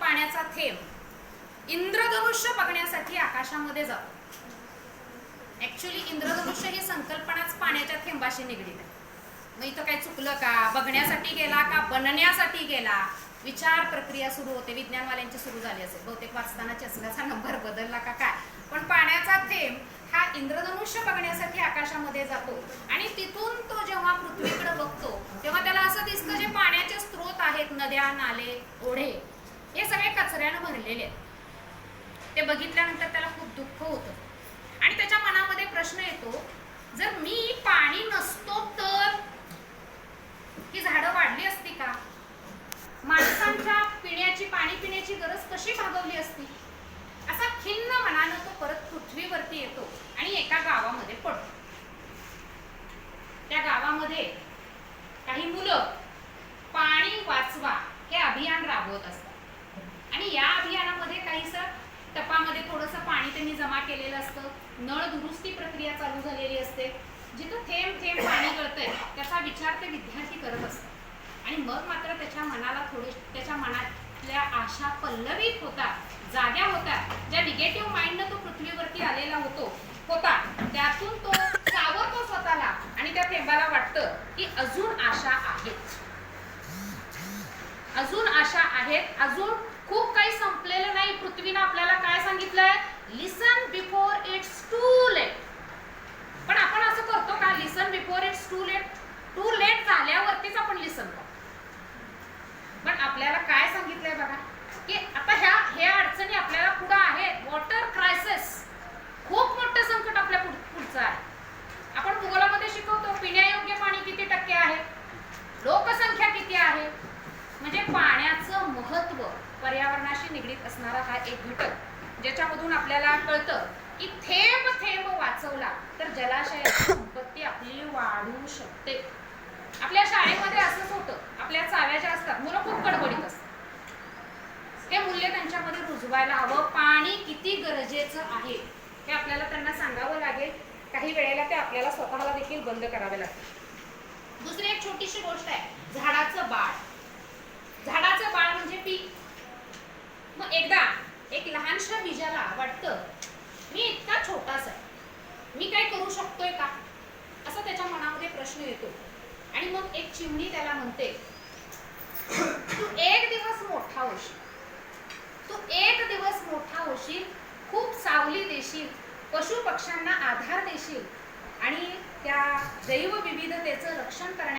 पाण्याचा थेंब इंद्रधनुष्य बघण्यासाठी आकाशामध्ये जातो. ऍक्च्युली इंद्रधनुष्य ही संकल्पनाच पाण्याच्या थेंबाशी निगडीत आहे. मग इथं काय चुकलं का? बघण्यासाठी गेला का बनण्यासाठी गेला? विचार प्रक्रिया सुरू होते. विज्ञानवाल्यांची सुरू झाली असेल बहुतेक, वाचताना चष्म्याचा नंबर बदलला का काय. पण पाण्याचा थेंब हा इंद्रधनुष्य बघण्यासाठी आकाशामध्ये जातो आणि तिथून तो जेव्हा पृथ्वीकडे बघतो तेव्हा त्याला असं दिसतं जे पाण्याचे स्रोत आहेत, नद्या, नाले, ओढे, हे सगळे कचऱ्यानं भरलेले आहेत. ते बघितल्यानंतर त्याला खूप दुःख होतं आणि त्याच्या मनामध्ये प्रश्न येतो, जर मी पाणी नसतो तर ही झाडं वाढली असती का? माणसांच्या पाणी पिण्याची गरज कशी भागवली असती? असा खिन्न मनानं तो परत पृथ्वीवरती येतो आणि एका गावामध्ये पडतो. त्या गावामध्ये काही मुलं पाणी वाचवा हे अभियान राबवत असतात आणि या अभियानामध्ये काहीसं टपामध्ये थोडंसं पाणी त्यांनी जमा केलेलं असतं. नळ दुरुस्ती प्रक्रिया चालू झालेली असते. जिथं थेंब थेंब पाणी गळतंय त्याचा विचार ते विद्यार्थी करत असतात आणि मग मात्र त्याच्या मनातल्या आशा पल्लवित होतात, जाग्या होतात. ज्या निगेटिव्ह माइंडनं तो पृथ्वीवरती आलेला होता त्यातून तो सावरतो स्वतःला आणि त्या थेंबाला वाटतं की अजून आशा आहेत, अजून आशा आहेत, अजून खूप काही संपलेलं नाही. पृथ्वीनं आपल्याला काय सांगितलंय? Listen before it's too late. पण आपण असं करतो का? Listen before it's too late. Too late झाल्यावरतीच आपण लिसन करतो. पण आपल्याला काय सांगितलंय बघा, की आता ह्या अडचणी आपल्याला पुढे आहेत. वॉटर क्रायसिस, खूप मोठं संकट आपल्या पुढचं आहे. आपण भूगोलामध्ये शिकवतो पिण्यायोग्य पाणी किती टक्के आहे, लोकसंख्या किती आहे. म्हणजे पाण्याचं महत्व पर्यावरणाशी निगडीत असणारा हा एक घटक ज्याच्यामधून आपल्याला कळतं की थेंब थेंब वाचवला तर जलाशयाची संपत्ती आपली वाढू शकते. आपल्या शाळेमध्ये असंच होतं. आपल्या चाव्या ज्या असतात, मुलं खूप गडबडीत असतात. ते मूल्य त्यांच्यामध्ये रुजवायला हवं. पाणी किती गरजेचं आहे हे आपल्याला त्यांना सांगावं लागेल. काही वेळेला ते आपल्याला स्वतःला देखील बंद करावे लागते. दुसरी एक छोटीशी गोष्ट आहे, झाडाचं बाळ. झाडाचं बाळ म्हणजे पीक. मग एकदा एक लहानशा बीजाला वाटतं मी इतका छोटासा आहे, मी काय करू शकतोय का, असा त्याच्या मनामध्ये प्रश्न येतो. आणि मग एक चिमणी त्याला म्हणते, तू एक दिवस मोठा होशील, तू एक दिवस मोठा होशील, खूप सावली देशील, पशु पक्ष्यांना आधार देशील आणि त्या जैवविविधतेचं रक्षण करण्यासाठी